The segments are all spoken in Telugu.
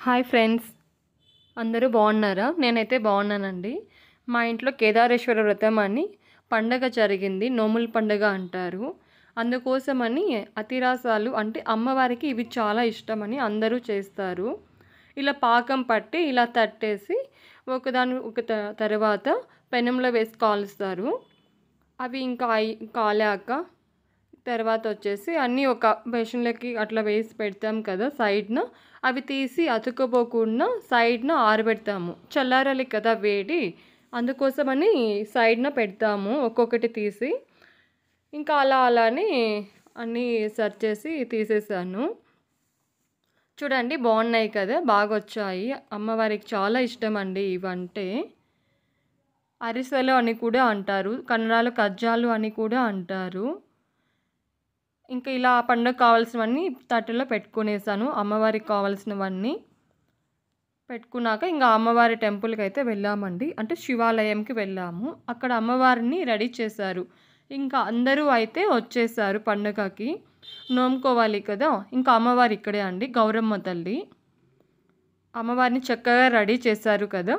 హాయ్ ఫ్రెండ్స్, అందరూ బాగున్నారా? నేనైతే బాగున్నానండి. మా ఇంట్లో కేదారేశ్వర వ్రతం అని పండగ జరిగింది. నోముల పండగ అంటారు. అందుకోసమని అతిరాసాలు అంటే అమ్మవారికి ఇవి చాలా ఇష్టమని అందరూ చేస్తారు. ఇలా పాకం పట్టి ఇలా తట్టేసి ఒకదాని ఒక తర్వాత పెనంలో వేసి కాలుస్తారు. అవి ఇంకా కాలాక తర్వాత వచ్చేసి అన్నీ ఒక బేషన్లకి అట్లా వేసి పెడతాం కదా సైడ్న. అవి తీసి అతుక్కపోకుండా సైడ్న ఆరబెడతాము. చల్లారాలి కదా వేడి, అందుకోసమని సైడ్న పెడతాము ఒక్కొక్కటి తీసి. ఇంకా అలానే అన్నీ సర్చ్ చేసి తీసేసాను. చూడండి, బాగున్నాయి కదా, బాగా వచ్చాయి. అమ్మవారికి చాలా ఇష్టం అండి ఇవంటే. అరిసెలు అని కూడా అంటారు, కన్నడలో కజ్జాలు అని కూడా అంటారు. ఇంకా ఇలా పండుగ కావాల్సినవన్నీ తట్టెలో పెట్టుకునేసాను. అమ్మవారికి కావాల్సినవన్నీ పెట్టుకున్నాక ఇంకా అమ్మవారి టెంపుల్కి అయితే వెళ్ళామండి. అంటే శివాలయంకి వెళ్ళాము. అక్కడ అమ్మవారిని రెడీ చేశారు. ఇంకా అందరూ అయితే వచ్చేసారు పండుగకి. నోముకోవాలి కదా. ఇంకా అమ్మవారి ఇక్కడే అండి, గౌరమ్మ తల్లి. అమ్మవారిని చక్కగా రెడీ చేశారు కదా.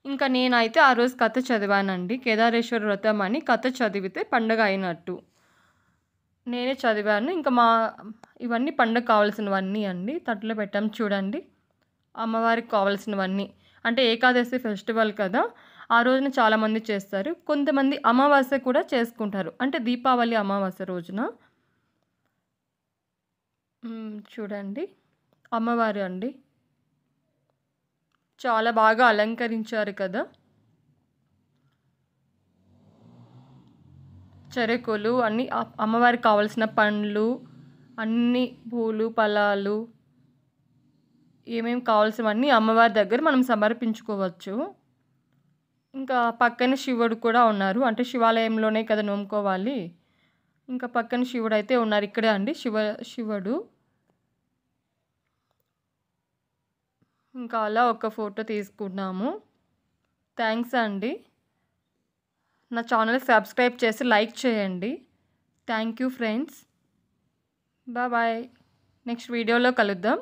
ఇంకా నేనైతే ఆ రోజు కథ చదివానండి. కేదారేశ్వర వ్రతం అని కథ చదివితే పండుగ అయినట్టు నేనే చదివాను. ఇంకా ఇవన్నీ పండుగ కావాల్సినవన్నీ అండి తట్టులో పెట్టాం. చూడండి, అమ్మవారికి కావాల్సినవన్నీ. అంటే ఏకాదశి ఫెస్టివల్ కదా, ఆ రోజున చాలామంది చేస్తారు. కొంతమంది అమావాస్య కూడా చేసుకుంటారు, అంటే దీపావళి అమావాస్య రోజున. చూడండి, అమ్మవారు అండి చాలా బాగా అలంకరించారు కదా. చెరుకులు అన్నీ, అమ్మవారికి కావాల్సిన పండ్లు అన్నీ, పూలు ఫలాలు ఏమేమి కావాల్సినవన్నీ అమ్మవారి దగ్గర మనం సమర్పించుకోవచ్చు. ఇంకా పక్కన శివుడు కూడా ఉన్నారు. అంటే శివాలయంలోనే కదా నోముకోవాలి. ఇంకా పక్కన శివుడు అయితే ఉన్నారు. ఇక్కడే అండి శివుడు. ఇంకా అలా ఒక ఫోటో తీసుకున్నాము. థ్యాంక్స్ అండి. నా ఛానల్ సబ్స్క్రైబ్ చేసి లైక్ చేయండి. Thank you friends. Bye. Next వీడియోలో కలుద్దాం.